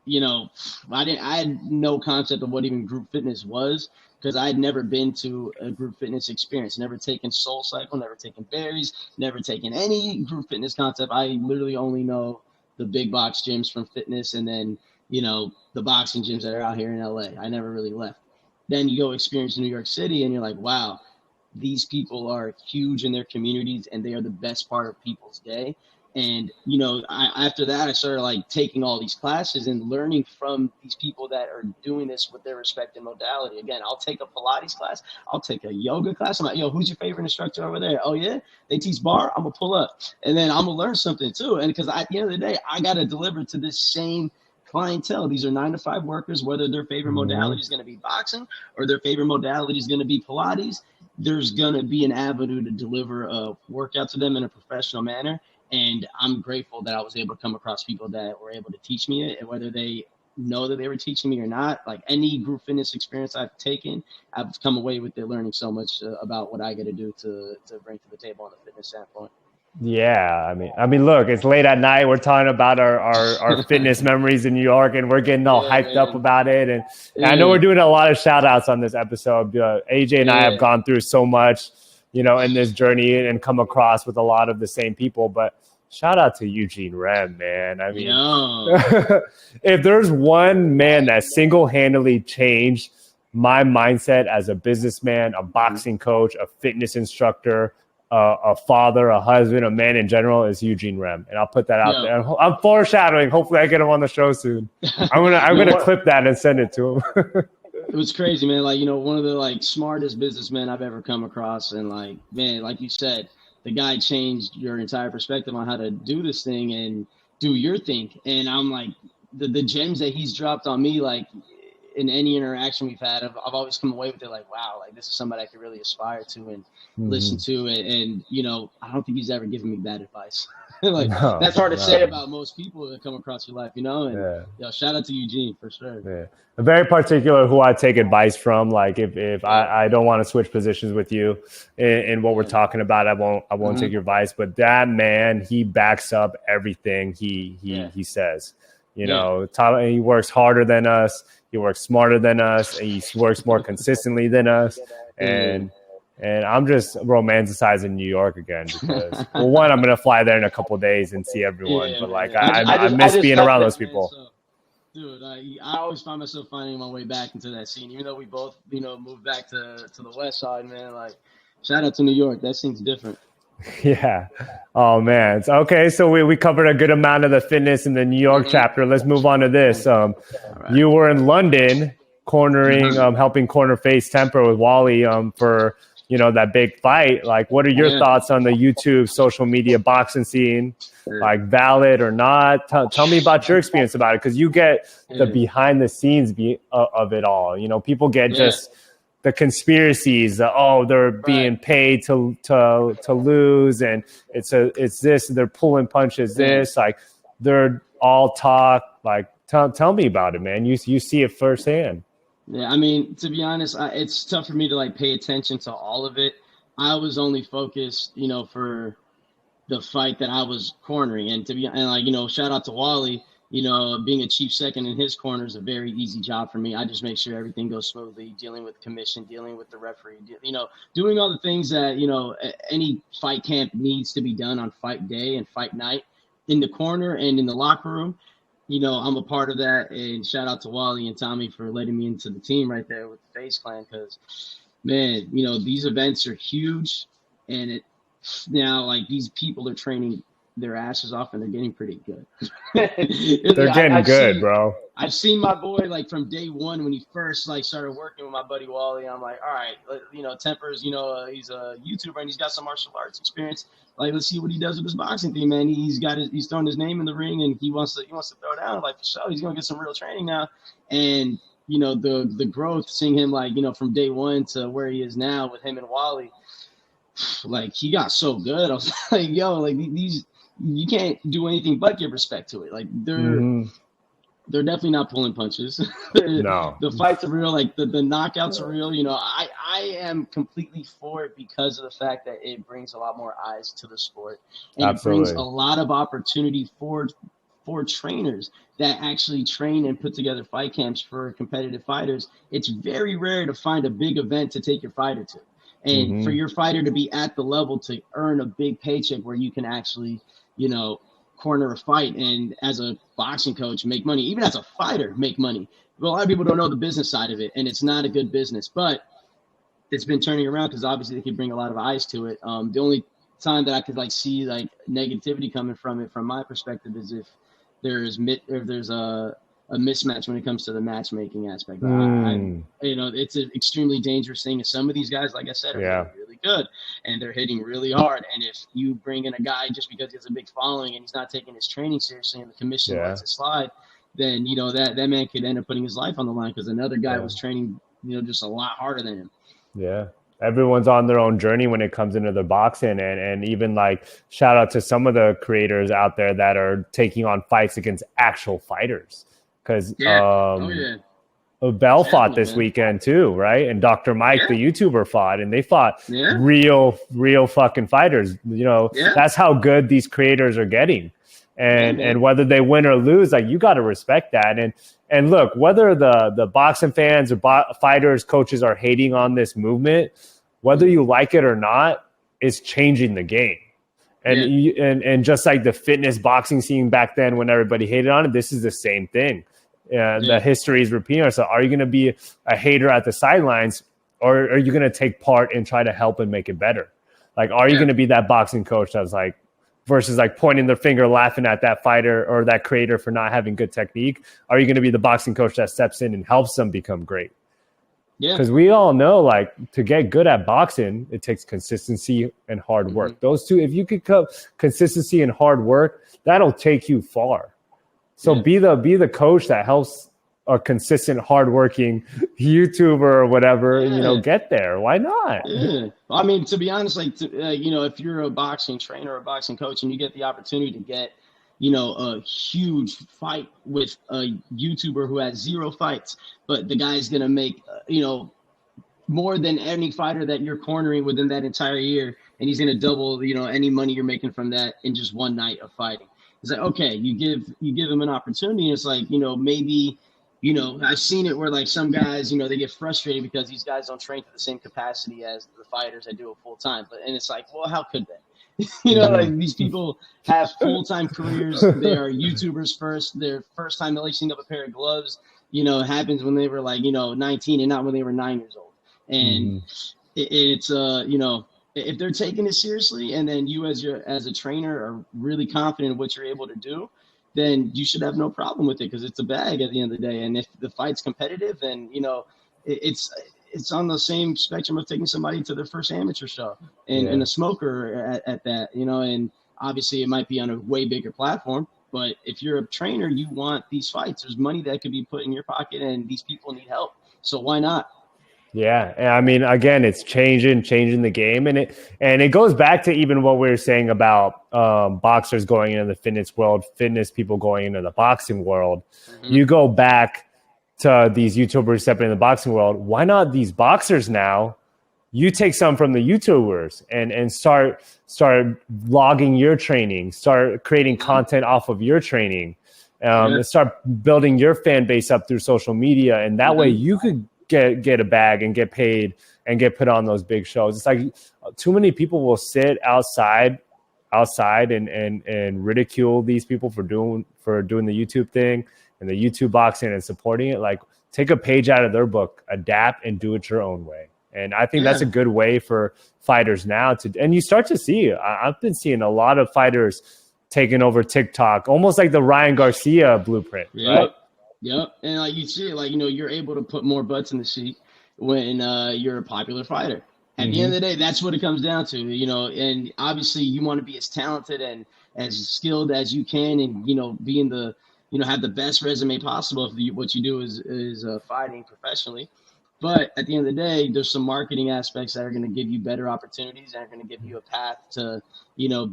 you know, I had no concept of what even group fitness was because I had never been to a group fitness experience, never taken Soul Cycle, never taken Barry's, never taken any group fitness concept. I literally only know the big box gyms from fitness and then, you know, the boxing gyms that are out here in LA. I never really left. Then you go experience New York City and you're like, wow, these people are huge in their communities and they are the best part of people's day. And, you know, after that, I started like taking all these classes and learning from these people that are doing this with their respective modality. Again, I'll take a Pilates class. I'll take a yoga class. I'm like, yo, who's your favorite instructor over there? Oh, yeah, they teach bar. I'm going to pull up. And then I'm going to learn something, too. And because at the end of the day, I got to deliver to this same clientele. These are 9-to-5 workers, whether their favorite modality is going to be boxing or their favorite modality is going to be Pilates. There's going to be an avenue to deliver a workout to them in a professional manner. And I'm grateful that I was able to come across people that were able to teach me it, and whether they know that they were teaching me or not, like any group fitness experience I've taken, I've come away with it learning so much about what I got to do to bring to the table on the fitness standpoint. Yeah, I mean, look, it's late at night. We're talking about our fitness memories in New York, and we're getting all hyped up about it. And I know we're doing a lot of shout outs on this episode. AJ and I have gone through so much, in this journey and come across with a lot of the same people. But shout out to Eugene Rem, man. I mean, if there's one man that single-handedly changed my mindset as a businessman, a boxing coach, a fitness instructor, a father, a husband, a man in general, is Eugene Rem, and I'll put that out there. I'm foreshadowing. Hopefully, I get him on the show soon. I'm gonna clip that and send it to him. It was crazy, man. Like, one of the smartest businessmen I've ever come across, and man, like you said, the guy changed your entire perspective on how to do this thing and do your thing. And I'm like, the gems that he's dropped on me, in any interaction we've had, I've always come away with it wow, this is somebody I could really aspire to and listen to. And I don't think he's ever given me bad advice. That's hard to say about most people that come across your life, and shout out to Eugene for sure. Yeah. I'm very particular who I take advice from. Like if I don't want to switch positions with you in what we're talking about, I won't take your advice. But that man, he backs up everything he says. He works harder than us. He works smarter than us. And he works more consistently than us. And I'm just romanticizing New York again because, well, one, I'm going to fly there in a couple of days and see everyone. But I miss being around those people. Man, dude, I always find myself finding my way back into that scene. Even though we both, moved back to the West Side, man. Shout out to New York. That seems different. Yeah. Oh man. Okay. So we covered a good amount of the fitness in the New York chapter. Let's move on to this. You were in London cornering, helping corner Face Temper with Wally for that big fight. What are your thoughts on the YouTube social media boxing scene? Valid or not? Tell me about your experience about it, because you get the behind the scenes of it all. People get just the conspiracies. They're being paid to lose, and it's this. They're pulling punches. This they're all talk. Tell me about it, man. You see it firsthand. Yeah, I mean, to be honest, it's tough for me to pay attention to all of it. I was only focused, for the fight that I was cornering, and shout out to Wally. Being a chief second in his corner is a very easy job for me. I just make sure everything goes smoothly, dealing with commission, dealing with the referee, doing all the things that, any fight camp needs to be done on fight day and fight night in the corner and in the locker room. I'm a part of that, and shout out to Wally and Tommy for letting me into the team right there with the Face Clan, because, man, these events are huge, and these people are training their asses off, and they're getting pretty good. They're getting good, bro. I've seen my boy from day one when he first started working with my buddy Wally. I'm like, all right, Temper's, he's a YouTuber and he's got some martial arts experience. Let's see what he does with his boxing thing, man. He's throwing his name in the ring and he wants to throw down. For sure, he's gonna get some real training now. And the growth, seeing him from day one to where he is now with him and Wally, he got so good. I was like, yo, these. You can't do anything but give respect to it. They're definitely not pulling punches. No. The fights are real. The knockouts are real. I am completely for it because of the fact that it brings a lot more eyes to the sport. And Absolutely. It brings a lot of opportunity for trainers that actually train and put together fight camps for competitive fighters. It's very rare to find a big event to take your fighter to. And for your fighter to be at the level to earn a big paycheck where you can actually corner a fight, and as a boxing coach make money, even as a fighter make money. But a lot of people don't know the business side of it, and it's not a good business, but it's been turning around because obviously they can bring a lot of eyes to it. The only time that I could see negativity coming from it, from my perspective, is if there's a mismatch when it comes to the matchmaking aspect. It's an extremely dangerous thing. And some of these guys, like I said, are really good and they're hitting really hard. And if you bring in a guy just because he has a big following and he's not taking his training seriously and the commission lets it slide, then, that man could end up putting his life on the line because another guy was training, just a lot harder than him. Yeah. Everyone's on their own journey when it comes into the boxing, and even like shout out to some of the creators out there that are taking on fights against actual fighters, because Bell fought this weekend too, right? And Dr. Mike, the YouTuber, fought, and they fought real fucking fighters. You know, that's how good these creators are getting. And whether they win or lose, like, you got to respect that. And look, whether the boxing fans or fighters, coaches are hating on this movement, whether you like it or not, it's changing the game. And just like the fitness boxing scene back then when everybody hated on it, this is the same thing. The history is repeating itself. Are you going to be a hater at the sidelines, or are you going to take part and try to help and make it better? Like, are you going to be that boxing coach that's like, versus like pointing their finger, laughing at that fighter or that creator for not having good technique? Are you going to be the boxing coach that steps in and helps them become great? Yeah. Because we all know, like, to get good at boxing, it takes consistency and hard work. Those two, if you could consistency and hard work, that'll take you far. So be the coach that helps a consistent, hardworking YouTuber or whatever, you know, get there. Why not? Yeah. I mean, to be honest, like, you know, if you're a boxing trainer or a boxing coach and you get the opportunity to get, you know, a huge fight with a YouTuber who has 0 fights, but the guy's going to make, you know, more than any fighter that you're cornering within that entire year, and he's going to double, you know, any money you're making from that in just one night of fighting. It's like, okay, you give him an opportunity. It's like, you know, maybe, you know, I've seen it where, like, some guys, you know, they get frustrated because these guys don't train to the same capacity as the fighters that do it full time. And it's like, well, how could they? You know, like, these people have full-time careers. They are YouTubers first. Their first time lacing up a pair of gloves, you know, happens when they were, like, you know, 19 and not when they were 9 years old. And it's, you know, if they're taking it seriously, and then you as a trainer are really confident in what you're able to do, then you should have no problem with it, because it's a bag at the end of the day. And if the fight's competitive, then, you know, it's on the same spectrum of taking somebody to their first amateur show and a smoker at that, you know. And obviously it might be on a way bigger platform, but if you're a trainer, you want these fights. There's money that could be put in your pocket, and these people need help. So why not? Yeah, I mean, again, it's changing the game, and it goes back to even what we were saying about boxers going into the fitness world, fitness people going into the boxing world. You go back to these YouTubers stepping in the boxing world. Why not these boxers now? You take some from the YouTubers and start logging your training, start creating content off of your training, and start building your fan base up through social media, and that way you could get a bag and get paid and get put on those big shows. It's like too many people will sit outside and ridicule these people for doing the YouTube thing and the YouTube boxing and supporting it. Like, take a page out of their book, adapt, and do it your own way. And I think that's a good way for fighters now and you start to see, I've been seeing a lot of fighters taking over TikTok, almost like the Ryan Garcia blueprint, right? Yep. And like you see, like, you know, you're able to put more butts in the seat when you're a popular fighter. At the end of the day, that's what it comes down to, you know. And obviously you want to be as talented and as skilled as you can, and, you know, being the, you know, have the best resume possible if what you do is fighting professionally. But at the end of the day, there's some marketing aspects that are going to give you better opportunities and are going to give you a path to, you know,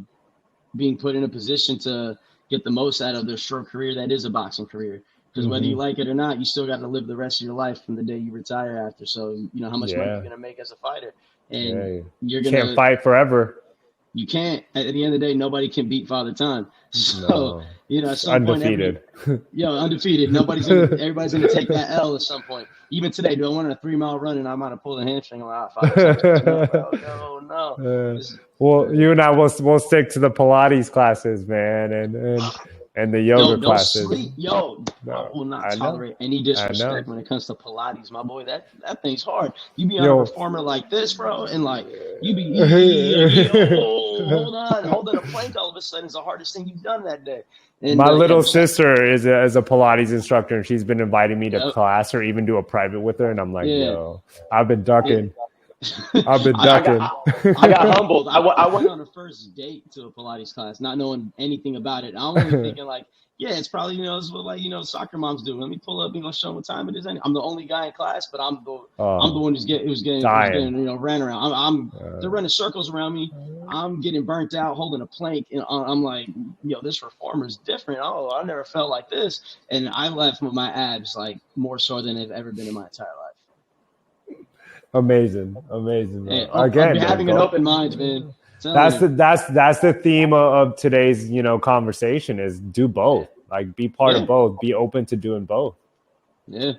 being put in a position to get the most out of the short career that is a boxing career. Because whether you like it or not, you still got to live the rest of your life from the day you retire after. So, you know, how much money you're going to make as a fighter. And you're going to can't fight forever. You can't. At the end of the day, nobody can beat Father Time. So, you know, at some undefeated. point, undefeated. Everybody's going to take that L at some point. Even today, do I want a 3-mile run and I'm going to pull the hamstring? I'm like, no. Well, you and I will stick to the Pilates classes, man, and the yoga classes. I will not tolerate any disrespect when it comes to Pilates, my boy. That thing's hard. You be on a performer like this, bro, and like you be hold on a plank all of a sudden is the hardest thing you've done that day. And my little sister is a Pilates instructor, and she's been inviting me to class or even do a private with her, and I'm like, I've been ducking. I've been ducking. I got humbled. I went on a first date to a Pilates class, not knowing anything about it. I'm only thinking like, yeah, it's probably, it's what like, soccer moms do. Let me pull up, show them what time it is. I'm the only guy in class, but I'm the one who's getting ran around. They're running circles around me. I'm getting burnt out, holding a plank, and I'm like, this reformer's different. Oh, I never felt like this, and I left with my abs like more sore than they've ever been in my entire life. Amazing. Yeah, again, having an open mind, man. That's the theme of today's conversation is do both. Like be part of both. Be open to doing both. Yeah,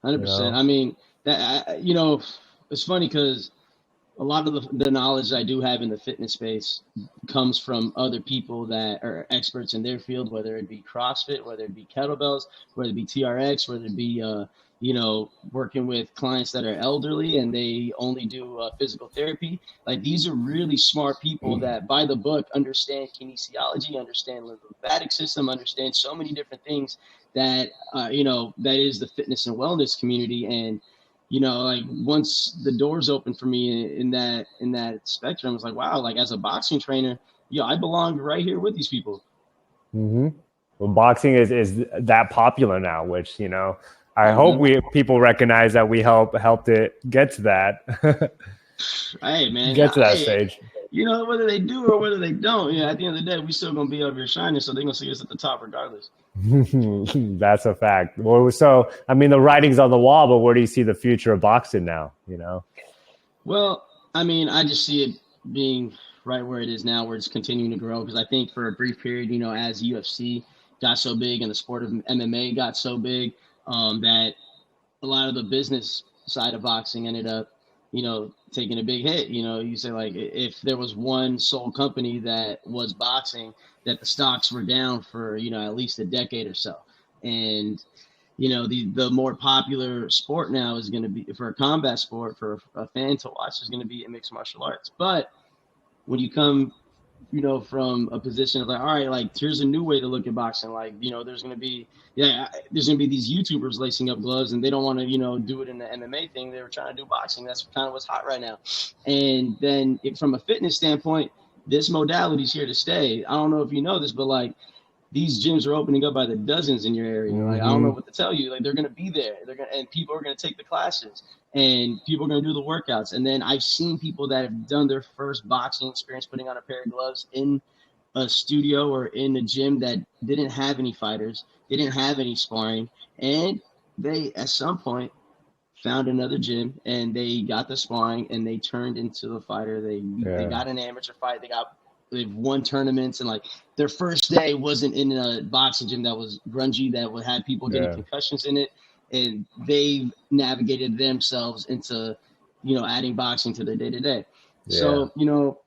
100%. I mean, that it's funny because a lot of the knowledge I do have in the fitness space comes from other people that are experts in their field, whether it be CrossFit, whether it be kettlebells, whether it be TRX, whether it be working with clients that are elderly and they only do physical therapy. Like these are really smart people that by the book understand kinesiology, understand the lymphatic system, understand so many different things that, that is the fitness and wellness community. And, like once the doors open for me in that spectrum, I was like, wow, like as a boxing trainer, I belong right here with these people. Mm-hmm. Well, boxing is that popular now, which, I hope people recognize that we helped it get to that. Hey man, get to that stage. Whether they do or whether they don't, at the end of the day, we still gonna be up here shining, so they're gonna see us at the top regardless. That's a fact. Well, so I mean, the writing's on the wall, but where do you see the future of boxing now? Well, I mean, I just see it being right where it is now, where it's continuing to grow. Because I think for a brief period, as UFC got so big and the sport of MMA got so big. That a lot of the business side of boxing ended up, taking a big hit. You say like if there was one sole company that was boxing, that the stocks were down for, at least a decade or so. And, the more popular sport now is going to be for a combat sport, for a fan to watch is going to be in mixed martial arts. But when you come from a position of like, all right, like here's a new way to look at boxing. Like, there's going to be these YouTubers lacing up gloves and they don't want to, do it in the MMA thing. They were trying to do boxing. That's kind of what's hot right now. And then from a fitness standpoint, this modality is here to stay. I don't know if you know this, but like these gyms are opening up by the dozens in your area. Like, I don't know what to tell you. Like they're going to be there. And people are going to take the classes and people are going to do the workouts. And then I've seen people that have done their first boxing experience putting on a pair of gloves in a studio or in a gym that didn't have any fighters, didn't have any sparring. And they, at some point, found another gym and they got the sparring and they turned into the fighter. They got an amateur fight. They've won tournaments, and like their first day wasn't in a boxing gym that was grungy, that would have people getting concussions in it. And they've navigated themselves into, adding boxing to their day to day. So,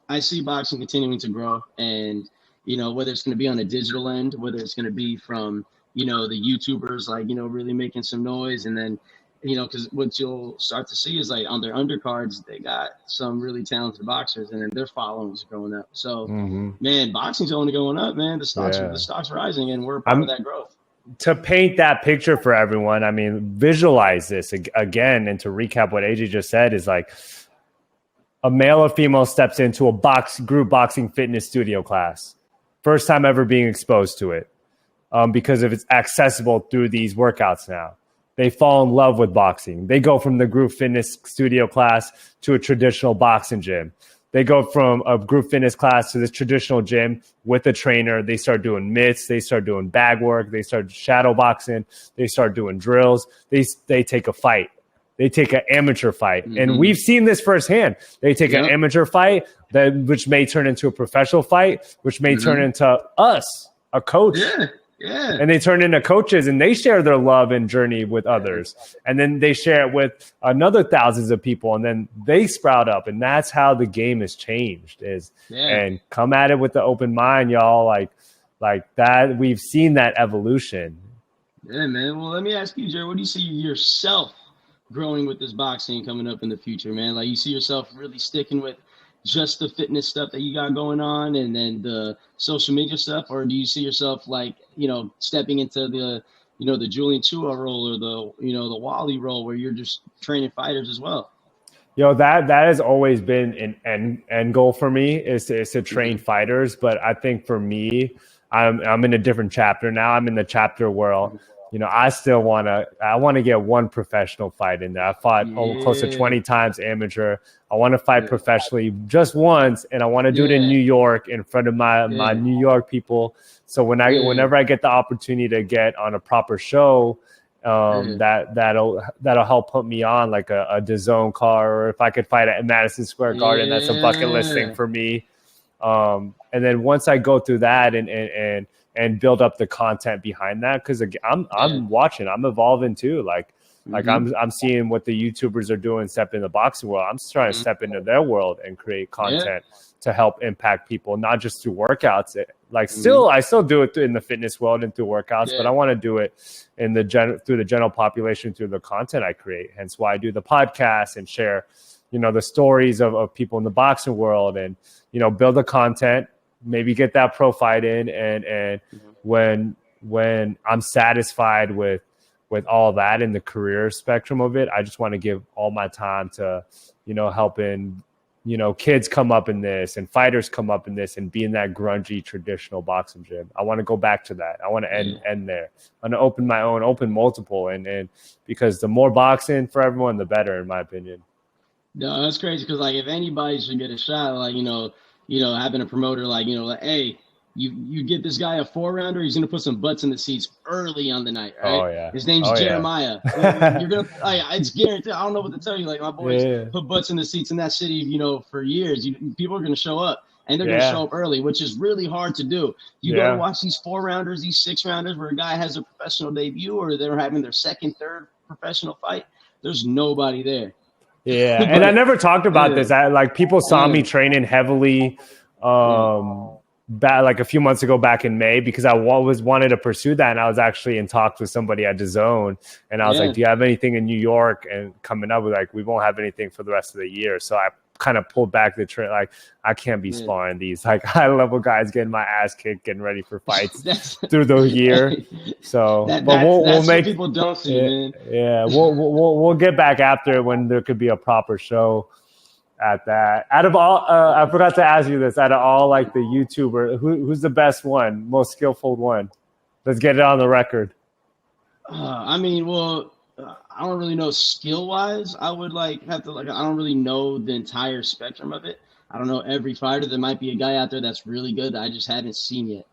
I see boxing continuing to grow, and, whether it's going to be on a digital end, whether it's going to be from, the YouTubers, like, really making some noise. And then, because what you'll start to see is like on their undercards, they got some really talented boxers and then their followings growing up. So, man, boxing's only going up, man. The stocks rising, and we're part of that growth. To paint that picture for everyone, I mean, visualize this again. And to recap what AJ just said is like a male or female steps into a group boxing fitness studio class. First time ever being exposed to it because of it's accessible through these workouts now. They fall in love with boxing. They go from the group fitness studio class to a traditional boxing gym. They go from a group fitness class to this traditional gym with a trainer. They start doing mitts. They start doing bag work. They start shadow boxing. They start doing drills. They take a fight. They take an amateur fight. And we've seen this firsthand. They take an amateur fight, which may turn into a professional fight, which may turn into us, a coach. Yeah. And they turn into coaches and they share their love and journey with others. And then they share it with another thousands of people and then they sprout up. And that's how the game has changed and come at it with the open mind, y'all. Like that. We've seen that evolution. Yeah, man. Well, let me ask you, Jared, what do you see yourself growing with this boxing coming up in the future, man? Like you see yourself really sticking with just the fitness stuff that you got going on and then the social media stuff, or do you see yourself like, stepping into the, the Julian Chua role or the, the Wally role where you're just training fighters as well? Yo, that has always been an end goal for me is to train fighters. But I think for me, I'm in a different chapter now. I'm in the chapter where, I still want to get one professional fight in there. I fought close to 20 times amateur. I want to fight professionally just once, and I want to do it in New York in front of my New York people. So whenever I get the opportunity to get on a proper show, that'll help put me on like a DAZN car, or if I could fight at Madison Square Garden, that's a bucket list thing for me. And then once I go through that and build up the content behind that, because I'm watching, I'm evolving too. Like I'm seeing what the YouTubers are doing, step in the boxing world. I'm trying to step into their world and create content to help impact people, not just through workouts. I still do it in the fitness world and through workouts, but I want to do it through the general population, through the content I create. Hence why I do the podcast and share, the stories of people in the boxing world, and, build the content, maybe get that pro fight in. And when I'm satisfied with all that in the career spectrum of it, I just want to give all my time to, helping, kids come up in this and fighters come up in this and be in that grungy traditional boxing gym. I want to go back to that. I want to end there. I want to open multiple, and because the more boxing for everyone, the better, in my opinion. No, that's crazy, because like if anybody should get a shot, like having a promoter like hey, you get this guy a 4-rounder, he's gonna put some butts in the seats early on the night, right? Oh yeah. His name's Jeremiah. Yeah. You're gonna, it's guaranteed. I don't know what to tell you. Like my boys put butts in the seats in that city, for years. People are gonna show up, and they're gonna show up early, which is really hard to do. You go to watch these 4-rounders, these 6-rounders, where a guy has a professional debut or they're having their second, third professional fight. There's nobody there. Yeah, and I never talked about this. People saw me training heavily back like a few months ago, back in May, because I wanted to pursue that, and I was actually in talks with somebody at DAZN, and I was like, "Do you have anything in New York?" And coming up with we won't have anything for the rest of the year. So I kind of pulled back the train. Like, I can't be sparring these high level guys, getting my ass kicked, getting ready for fights through the year. So, we'll make people don't see, man. Yeah, we'll get back after it when there could be a proper show at that. Out of all, I forgot to ask you this. Out of all the YouTuber, who's the best one, most skillful one? Let's get it on the record. I don't really know skill wise. I would have to I don't really know the entire spectrum of it. I don't know every fighter. There might be a guy out there that's really good that I just haven't seen yet.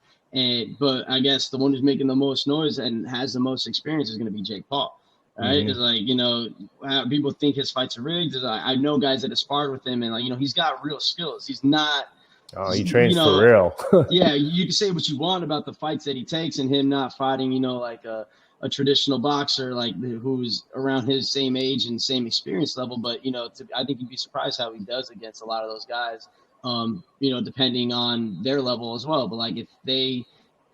But I guess the one who's making the most noise and has the most experience is going to be Jake Paul. Right? It's people think his fights are rigged. I know guys that have sparred with him, and he's got real skills. He's not. Oh, he trains for real. Yeah, you can say what you want about the fights that he takes, and him not fighting, a traditional boxer who's around his same age and same experience level. But I think you'd be surprised how he does against a lot of those guys. Depending on their level as well. But if they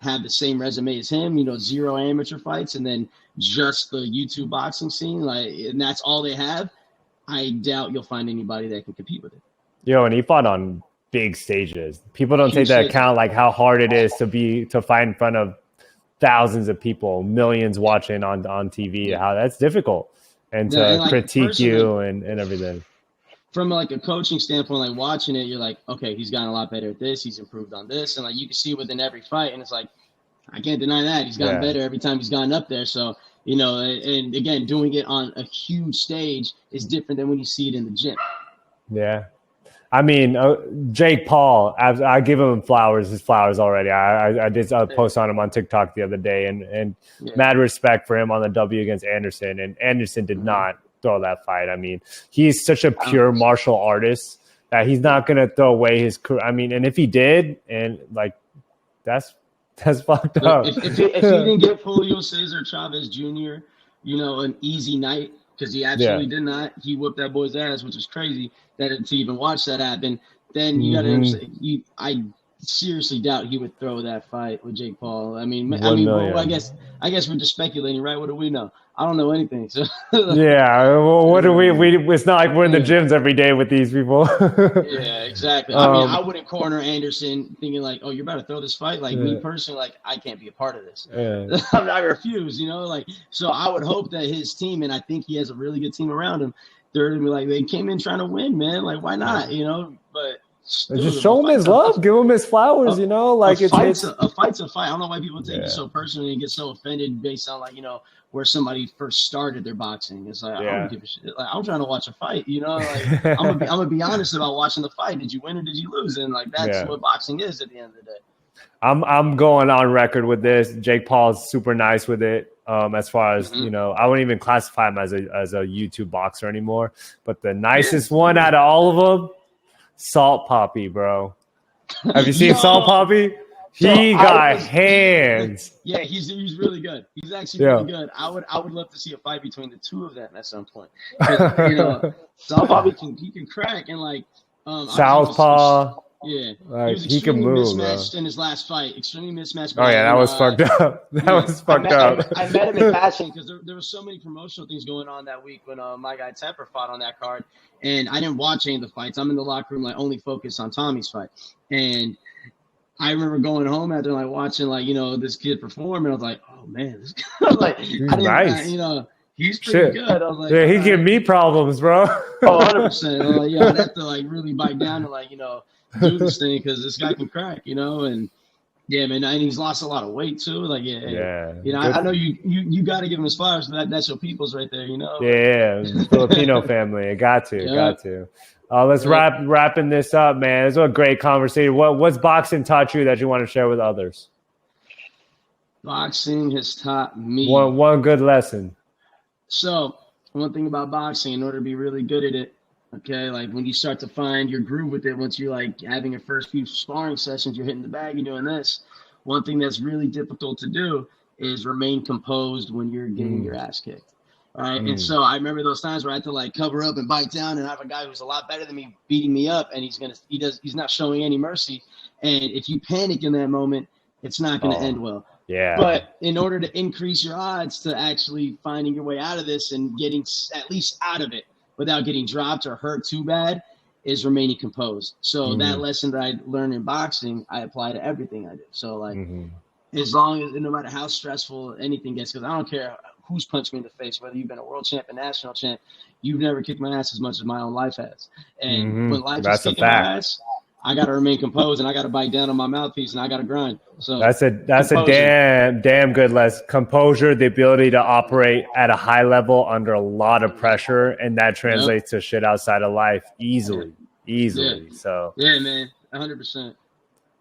have the same resume as him, 0 amateur fights, and then just the YouTube boxing scene, and that's all they have, I doubt you'll find anybody that can compete with it. And he fought on big stages. People don't take that account, how hard it is to fight in front of thousands of people, millions watching on TV, how that's difficult, and to critique you and everything. From a coaching standpoint, watching it, you're like, okay, he's gotten a lot better at this. He's improved on this. And you can see within every fight. And it's I can't deny that. He's gotten better every time he's gotten up there. So, and again, doing it on a huge stage is different than when you see it in the gym. Yeah. I mean, Jake Paul, I give him his flowers already. I did a post on him on TikTok the other day, and mad respect for him on the W against Anderson. And Anderson did not throw that fight. I mean, he's such a pure martial artist that he's not going to throw away his career. I mean, and if he did, and that's fucked up. If he didn't get Julio Cesar Chavez Jr., an easy night, because he absolutely did not. He whooped that boy's ass, which is crazy to even watch that happen. Then you got to understand, I seriously doubt he would throw that fight with Jake Paul. I guess we're just speculating, right? What do we know? I don't know anything. So well, what do we? It's not like we're in the gyms every day with these people. Yeah, exactly. I wouldn't corner Anderson thinking oh, you're about to throw this fight. Me personally, I can't be a part of this. Yeah. I refuse. So I would hope that his team, and I think he has a really good team around him, they're gonna be like, they came in trying to win, man. Like, why not? You know, but still, just show him his love, give him his flowers. You know, like a fight's a fight. I don't know why people take it so personally and get so offended based on like, you know, where somebody first started their boxing. It's like, I don't give a shit. Like, I'm trying to watch a fight, you know, like I'm gonna be honest about watching the fight. Did you win or did you lose? And like, that's what boxing is at the end of the day. I'm going on record with this. Jake Paul's super nice with it. As far as, you know, I wouldn't even classify him as a YouTube boxer anymore, but the nicest one out of all of them, Salt Poppy, bro. Have you seen Salt Poppy? He got hands. Yeah, he's really good. He's actually really good. I would love to see a fight between the two of them at some point. You know, Salt Poppy can crack and like Southpaw. Yeah, like, he was can move, mismatched in his last fight. Extremely mismatched. Oh yeah, that was fucked up. That was fucked up. I met him in passing because there were so many promotional things going on that week when my guy Tepper fought on that card, and I didn't watch any of the fights. I'm in the locker room, like only focused on Tommy's fight, and I remember going home after like watching like, you know, this kid perform, and I was like, oh man, this guy, like, he's nice. You know, he's pretty good. I was like, he give me problems, bro. 100%. Like, yeah, I'd have to like really bite down and like, you know, do this thing because this guy can crack, you know, and yeah, man, and he's lost a lot of weight too. Like, you know, I know you got to give him his flowers. That's your people's right there, you know. Yeah, Filipino family. I got to. Let's wrapping this up, man. This was a great conversation. What's boxing taught you that you want to share with others? Boxing has taught me one good lesson. So one thing about boxing, in order to be really good at it, okay, like when you start to find your groove with it, once you're like having your first few sparring sessions, you're hitting the bag, you're doing this. One thing that's really difficult to do is remain composed when you're getting your ass kicked. Right. And so I remember those times where I had to like cover up and bite down, and I have a guy who's a lot better than me beating me up, and he's not showing any mercy. And if you panic in that moment, it's not going to end well. Yeah. But in order to increase your odds to actually finding your way out of this and getting at least out of it without getting dropped or hurt too bad, is remaining composed. So that lesson that I learned in boxing, I apply to everything I do. So like, as long as, no matter how stressful anything gets, because I don't care who's punched me in the face, whether you've been a world champ, a national champ, you've never kicked my ass as much as my own life has. And when life is kicking my ass, I got to remain composed, and I got to bite down on my mouthpiece, and I got to grind. So that's a damn good lesson. Composure, the ability to operate at a high level under a lot of pressure, and that translates to shit outside of life easily. So yeah, man, 100%.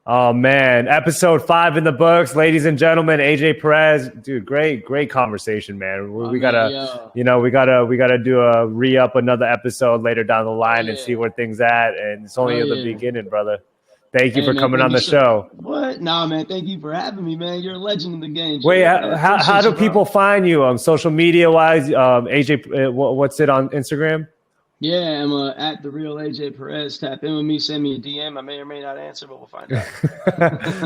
Oh man, episode 5 in the books, ladies and gentlemen. AJ Perez, dude, great conversation, man. We gotta do a re-up another episode later down the line and see where things at. And it's only the beginning, brother. Thank you for coming on the show. What? Nah, man. Thank you for having me, man. You're a legend in the game. Wait, how do people find you? Social media wise, AJ, what's it on Instagram? Yeah, I'm at the real AJ Perez. Tap in with me, send me a DM. I may or may not answer, but we'll find out.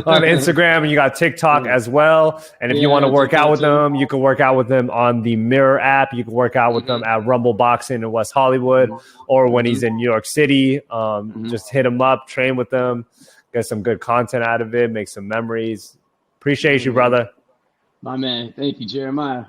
On Instagram, and you got TikTok as well. And if you want to work out with them, you can work out with them on the Mirror app. You can work out with them at Rumble Boxing in West Hollywood, or when he's in New York City. Just hit him up, train with them, get some good content out of it, make some memories. Appreciate you, brother. My man. Thank you, Jeremiah.